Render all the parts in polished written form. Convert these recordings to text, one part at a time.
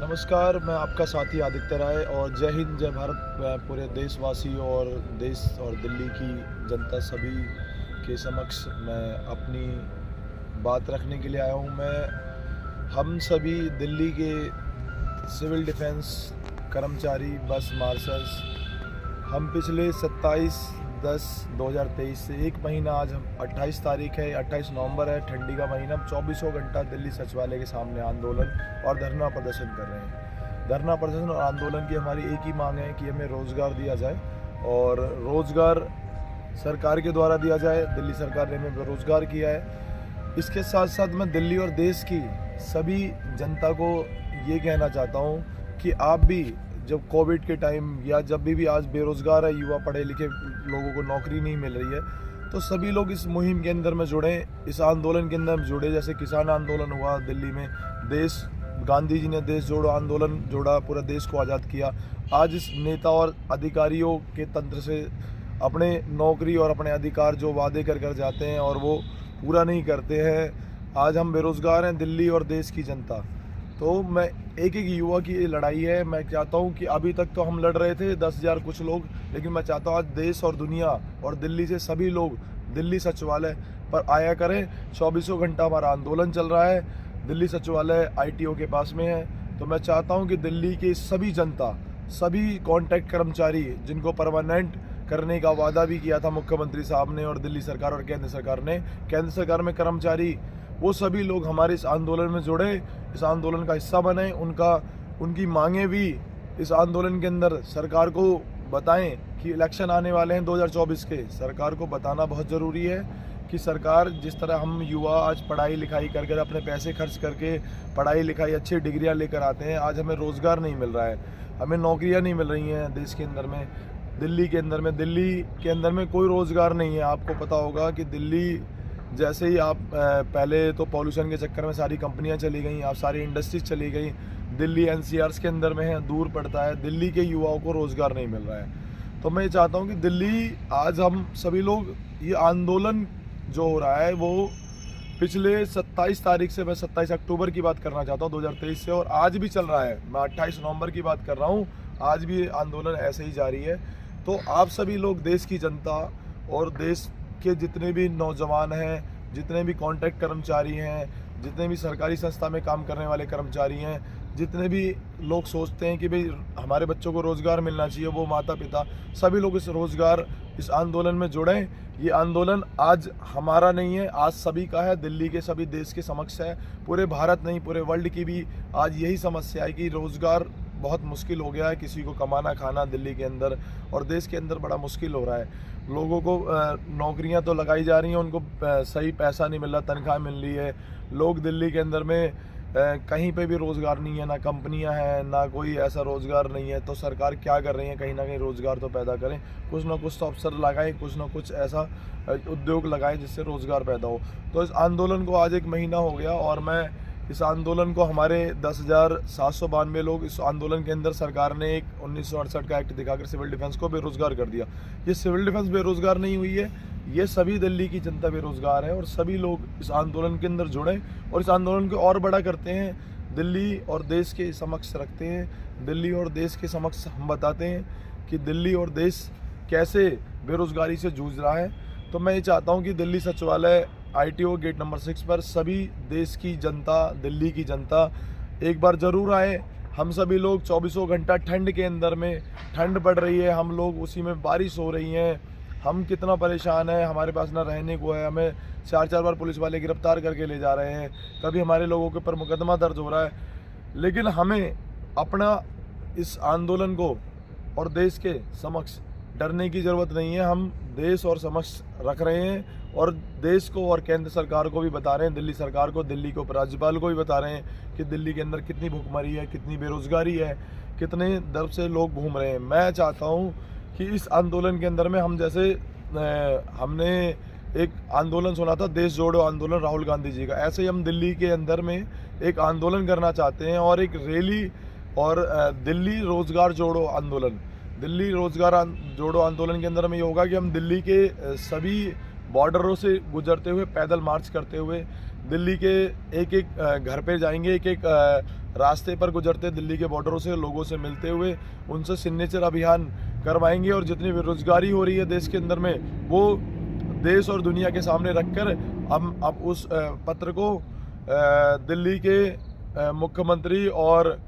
नमस्कार, मैं आपका साथी आदित्य राय और जय हिंद जय भारत। मैं पूरे देशवासी और देश और दिल्ली की जनता सभी के समक्ष मैं अपनी बात रखने के लिए आया हूँ। हम सभी दिल्ली के सिविल डिफेंस कर्मचारी, बस मार्शल्स, हम पिछले 27/10/2023 से एक महीना, आज हम 28 तारीख है, 28 नवंबर है, ठंडी का महीना, हम 24 घंटा दिल्ली सचिवालय के सामने आंदोलन और धरना प्रदर्शन कर रहे हैं। धरना प्रदर्शन और आंदोलन की हमारी एक ही मांग है कि हमें रोज़गार दिया जाए और रोज़गार सरकार के द्वारा दिया जाए। दिल्ली सरकार ने हमें बेरोज़गार किया है। इसके साथ साथ मैं दिल्ली और देश की सभी जनता को ये कहना चाहता हूँ कि आप भी जब कोविड के टाइम या जब भी आज बेरोज़गार है, युवा पढ़े लिखे लोगों को नौकरी नहीं मिल रही है, तो सभी लोग इस मुहिम के अंदर में जुड़ें, इस आंदोलन के अंदर जुड़े। जैसे किसान आंदोलन हुआ दिल्ली में, गांधी जी ने देश जोड़ो आंदोलन जोड़ा, पूरा देश को आज़ाद किया। आज इस नेता और अधिकारियों के तंत्र से अपने नौकरी और अपने अधिकार जो वादे कर जाते हैं और वो पूरा नहीं करते हैं। आज हम बेरोज़गार हैं, दिल्ली और देश की जनता। तो मैं एक युवा की ये लड़ाई है। मैं चाहता हूँ कि अभी तक तो हम लड़ रहे थे 10,000 कुछ लोग, लेकिन मैं चाहता हूँ आज देश और दुनिया और दिल्ली से सभी लोग दिल्ली सचिवालय पर आया करें। 24 घंटा हमारा आंदोलन चल रहा है। दिल्ली सचिवालय ITO के पास में है। तो मैं चाहता हूँ कि दिल्ली की सभी जनता, सभी कॉन्ट्रैक्ट कर्मचारी जिनको परमानेंट करने का वादा भी किया था मुख्यमंत्री साहब ने और दिल्ली सरकार और केंद्र सरकार ने, केंद्र सरकार में कर्मचारी, वो सभी लोग हमारे इस आंदोलन में जुड़े, इस आंदोलन का हिस्सा बने। उनकी मांगें भी इस आंदोलन के अंदर सरकार को बताएं कि इलेक्शन आने वाले हैं 2024 के। सरकार को बताना बहुत ज़रूरी है कि सरकार, जिस तरह हम युवा आज पढ़ाई लिखाई कर अपने पैसे खर्च करके पढ़ाई लिखाई अच्छी डिग्रियां लेकर आते हैं, आज हमें रोज़गार नहीं मिल रहा है, हमें नौकरियां नहीं मिल रही हैं देश के अंदर में। दिल्ली के अंदर में कोई रोज़गार नहीं है। आपको पता होगा कि दिल्ली जैसे ही आप पहले तो पॉल्यूशन के चक्कर में सारी कंपनियां चली गई, आप सारी इंडस्ट्रीज चली गई। दिल्ली NCRs के अंदर में है, दूर पड़ता है। दिल्ली के युवाओं को रोज़गार नहीं मिल रहा है। तो मैं चाहता हूं कि दिल्ली, आज हम सभी लोग, ये आंदोलन जो हो रहा है वो पिछले 27 तारीख से, मैं 27 अक्टूबर की बात करना चाहता हूँ 2023 से, और आज भी चल रहा है। मैं 28 नवंबर की बात कर रहा हूँ, आज भी आंदोलन ऐसे ही जारी है। तो आप सभी लोग, देश की जनता और देश के जितने भी नौजवान हैं, जितने भी कॉन्ट्रैक्ट कर्मचारी हैं, जितने भी सरकारी संस्था में काम करने वाले कर्मचारी हैं, जितने भी लोग सोचते हैं कि भाई हमारे बच्चों को रोज़गार मिलना चाहिए, वो माता पिता, सभी लोग इस आंदोलन में जुड़ें। ये आंदोलन आज हमारा नहीं है, आज सभी का है, दिल्ली के सभी देश के समक्ष है। पूरे भारत नहीं, पूरे वर्ल्ड की भी आज यही समस्या है कि रोज़गार बहुत मुश्किल हो गया है। किसी को कमाना खाना दिल्ली के अंदर और देश के अंदर बड़ा मुश्किल हो रहा है। लोगों को नौकरियां तो लगाई जा रही हैं, उनको सही पैसा नहीं मिल रहा, तनख्वाह मिल रही है। लोग दिल्ली के अंदर में कहीं पे भी रोज़गार नहीं है, ना कंपनियां हैं, ना कोई ऐसा रोज़गार नहीं है। तो सरकार क्या कर रही है, कहीं ना कहीं रोज़गार तो पैदा करें, कुछ ना कुछ तो अवसर लगाएं, कुछ ना कुछ ऐसा उद्योग लगाएं जिससे रोज़गार पैदा हो। तो इस आंदोलन को आज एक महीना हो गया और मैं इस आंदोलन को, हमारे 10,792 लोग इस आंदोलन के अंदर, सरकार ने एक 1968 का एक्ट दिखाकर सिविल डिफेंस को बेरोज़गार कर दिया। ये सिविल डिफेंस बेरोज़गार नहीं हुई है, ये सभी दिल्ली की जनता बेरोज़गार है। और सभी लोग इस आंदोलन के अंदर जुड़ें और इस आंदोलन को और बड़ा करते हैं, दिल्ली और देश के समक्ष रखते हैं। दिल्ली और देश के समक्ष हम बताते हैं कि दिल्ली और देश कैसे बेरोज़गारी से जूझ रहा है। तो मैं ये चाहता हूँ कि दिल्ली सचिवालय ITO गेट नंबर 6 पर सभी देश की जनता, दिल्ली की जनता एक बार ज़रूर आए। हम सभी लोग 24 घंटा ठंड के अंदर में, ठंड पड़ रही है, हम लोग उसी में, बारिश हो रही है, हम कितना परेशान है, हमारे पास ना रहने को है, हमें 4-4 बार पुलिस वाले गिरफ्तार करके ले जा रहे हैं, कभी हमारे लोगों के ऊपर मुकदमा दर्ज हो रहा है। लेकिन हमें अपना इस आंदोलन को और देश के समक्ष डरने की ज़रूरत नहीं है। हम देश और समक्ष रख रहे हैं और देश को और केंद्र सरकार को भी बता रहे हैं, दिल्ली सरकार को, दिल्ली के उपराज्यपाल को भी बता रहे हैं कि दिल्ली के अंदर कितनी भुखमरी है, कितनी बेरोज़गारी है, कितने दर से लोग घूम रहे हैं। मैं चाहता हूँ कि इस आंदोलन के अंदर में, हम जैसे हमने एक आंदोलन सुना था, देश जोड़ो आंदोलन, राहुल गांधी जी का, ऐसे ही हम दिल्ली के अंदर में एक आंदोलन करना चाहते हैं और एक रैली, और दिल्ली रोज़गार जोड़ो आंदोलन, दिल्ली रोज़गार जोड़ो आंदोलन के अंदर में ये होगा कि हम दिल्ली के सभी बॉर्डरों से गुजरते हुए, पैदल मार्च करते हुए दिल्ली के एक एक घर पे जाएंगे, एक एक रास्ते पर गुजरते दिल्ली के बॉर्डरों से लोगों से मिलते हुए उनसे सिग्नेचर अभियान करवाएंगे और जितनी बेरोजगारी हो रही है देश के अंदर में वो देश और दुनिया के सामने रखकर हम अब उस पत्र को दिल्ली के मुख्यमंत्री और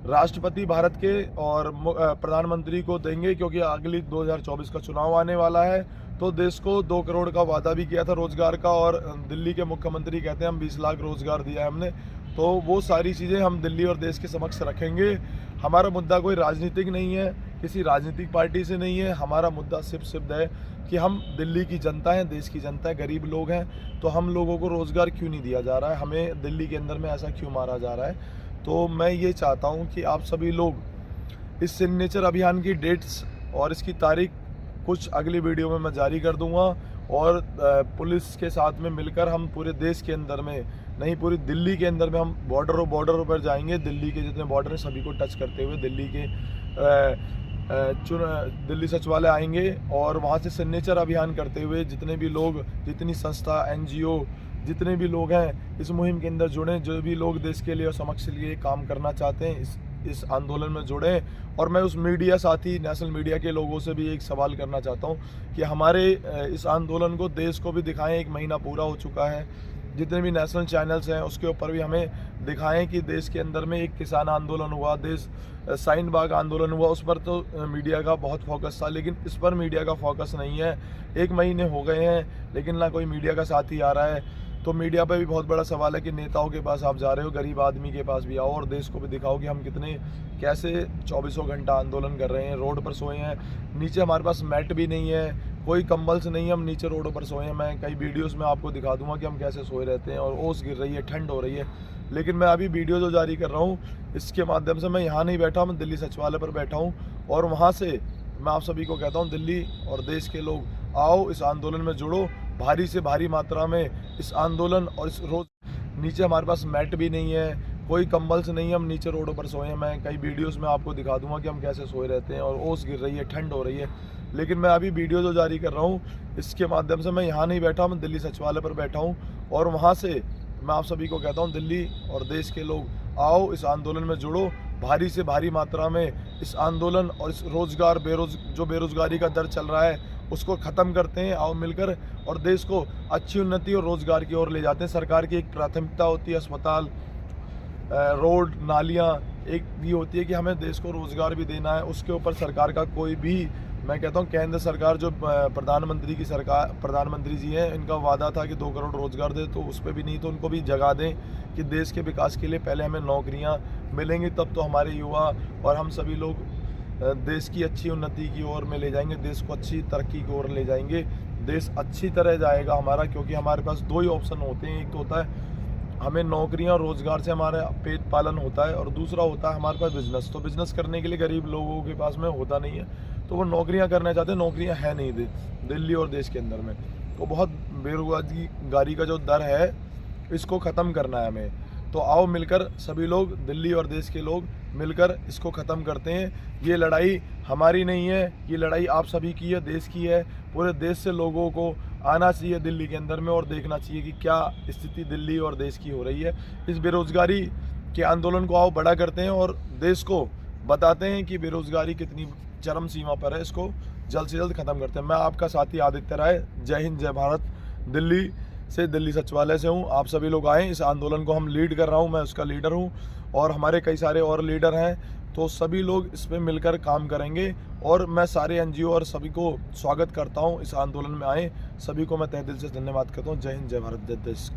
राष्ट्रपति भारत के और प्रधानमंत्री को देंगे, क्योंकि अगली 2024 का चुनाव आने वाला है। तो देश को 2 करोड़ का वादा भी किया था रोजगार का, और दिल्ली के मुख्यमंत्री कहते हैं हम 20 लाख रोजगार दिया है हमने। तो वो सारी चीज़ें हम दिल्ली और देश के समक्ष रखेंगे। हमारा मुद्दा कोई राजनीतिक नहीं है, किसी राजनीतिक पार्टी से नहीं है। हमारा मुद्दा सिर्फ है कि हम दिल्ली की जनता हैं, देश की जनता है, गरीब लोग हैं। तो हम लोगों को रोज़गार क्यों नहीं दिया जा रहा है, हमें दिल्ली के अंदर में ऐसा क्यों मारा जा रहा है। तो मैं ये चाहता हूँ कि आप सभी लोग इस सिग्नेचर अभियान की डेट्स और इसकी तारीख कुछ अगली वीडियो में मैं जारी कर दूँगा, और पुलिस के साथ में मिलकर हम पूरे देश के अंदर में नहीं, पूरी दिल्ली के अंदर में हम बॉर्डरों पर जाएंगे। दिल्ली के जितने बॉर्डर हैं सभी को टच करते हुए दिल्ली के दिल्ली सचिवालय आएंगे, और वहाँ से सिग्नेचर अभियान करते हुए जितने भी लोग, जितनी संस्था, NGO, जितने भी लोग हैं इस मुहिम के अंदर जुड़ें। जो भी लोग देश के लिए और समक्ष के लिए काम करना चाहते हैं इस आंदोलन में जुड़ें। और मैं उस मीडिया साथी, नेशनल मीडिया के लोगों से भी एक सवाल करना चाहता हूँ कि हमारे इस आंदोलन को देश को भी दिखाएं। 1 महीना पूरा हो चुका है, जितने भी नेशनल चैनल्स हैं उसके ऊपर भी हमें दिखाएं कि देश के अंदर में एक किसान आंदोलन हुआ, शाहीन बाग आंदोलन हुआ, उस पर तो मीडिया का बहुत फोकस था, लेकिन इस पर मीडिया का फोकस नहीं है। 1 महीने हो गए हैं लेकिन ना कोई मीडिया का साथी आ रहा है। तो मीडिया पे भी बहुत बड़ा सवाल है कि नेताओं के पास आप जा रहे हो, गरीब आदमी के पास भी आओ और देश को भी दिखाओ कि हम कैसे 24 घंटा आंदोलन कर रहे हैं, रोड पर सोए हैं। नीचे हमारे पास मैट भी नहीं है, कोई कंबल से नहीं, हम नीचे रोडों पर सोए हैं। मैं कई वीडियोस में आपको दिखा दूंगा कि हम कैसे सोए रहते हैं, और ओस गिर रही है, ठंड हो रही है। लेकिन मैं अभी वीडियो जो जारी कर रहा हूँ इसके माध्यम से मैं यहाँ नहीं बैठा, मैं दिल्ली सचिवालय पर बैठा हूँ, और वहाँ से मैं आप सभी को कहता हूँ दिल्ली और देश के लोग आओ, इस आंदोलन में जुड़ो, भारी से भारी मात्रा में इस आंदोलन और इस रोज। नीचे हमारे पास मैट भी नहीं है, कोई कंबल से नहीं, हम नीचे रोडों पर सोए हैं। मैं कई वीडियोस में आपको दिखा दूंगा कि हम कैसे सोए रहते हैं, और ओस गिर रही है, ठंड हो रही है। लेकिन मैं अभी वीडियो जो जारी कर रहा हूँ इसके माध्यम से मैं यहाँ नहीं बैठा, मैं दिल्ली सचिवालय पर बैठा हूँ, और वहाँ से मैं आप सभी को कहता हूँ दिल्ली और देश के लोग आओ, इस आंदोलन में जुड़ो, भारी से भारी मात्रा में इस आंदोलन और इस जो बेरोजगारी का दर चल रहा है उसको ख़त्म करते हैं। आओ मिलकर, और देश को अच्छी उन्नति और रोज़गार की ओर ले जाते हैं। सरकार की एक प्राथमिकता होती है अस्पताल, रोड, नालियाँ, एक भी होती है कि हमें देश को रोज़गार भी देना है। उसके ऊपर सरकार का कोई भी, मैं कहता हूँ केंद्र सरकार जो प्रधानमंत्री जी हैं, इनका वादा था कि 2 करोड़ रोज़गार दे, तो उस पर भी नहीं। तो उनको भी जगा दें कि देश के विकास के लिए पहले हमें नौकरियाँ मिलेंगी, तब तो हमारे युवा और हम सभी लोग देश की अच्छी उन्नति की ओर में ले जाएंगे, देश को अच्छी तरक्की की ओर ले जाएंगे। देश अच्छी तरह जाएगा हमारा, क्योंकि हमारे पास 2 ही ऑप्शन होते हैं। एक तो होता है हमें नौकरियां और रोज़गार से हमारा पेट पालन होता है, और दूसरा होता है हमारे पास बिजनेस। तो बिजनेस करने के लिए गरीब लोगों के पास में होता नहीं है, तो वो नौकरियां करना चाहते हैं, नौकरियां है नहीं दिल्ली और देश के अंदर में। तो बहुत बेरोजगारी का जो दर है इसको ख़त्म करना है हमें। तो आओ मिलकर सभी लोग, दिल्ली और देश के लोग मिलकर इसको ख़त्म करते हैं। ये लड़ाई हमारी नहीं है, ये लड़ाई आप सभी की है, देश की है। पूरे देश से लोगों को आना चाहिए दिल्ली के अंदर में और देखना चाहिए कि क्या स्थिति दिल्ली और देश की हो रही है। इस बेरोज़गारी के आंदोलन को आओ बड़ा करते हैं और देश को बताते हैं कि बेरोज़गारी कितनी चरम सीमा पर है, इसको जल्द से जल्द ख़त्म करते हैं। मैं आपका साथी आदित्य राय, जय हिंद जय भारत, दिल्ली से, दिल्ली सचिवालय से हूँ। आप सभी लोग आएँ, इस आंदोलन को हम लीड कर रहा हूँ, मैं उसका लीडर हूँ, और हमारे कई सारे और लीडर हैं। तो सभी लोग इस पर मिलकर काम करेंगे, और मैं सारे NGO और सभी को स्वागत करता हूँ, इस आंदोलन में आए। सभी को मैं तहे दिल से धन्यवाद करता हूँ। जय हिंद जय भारत, जय देश।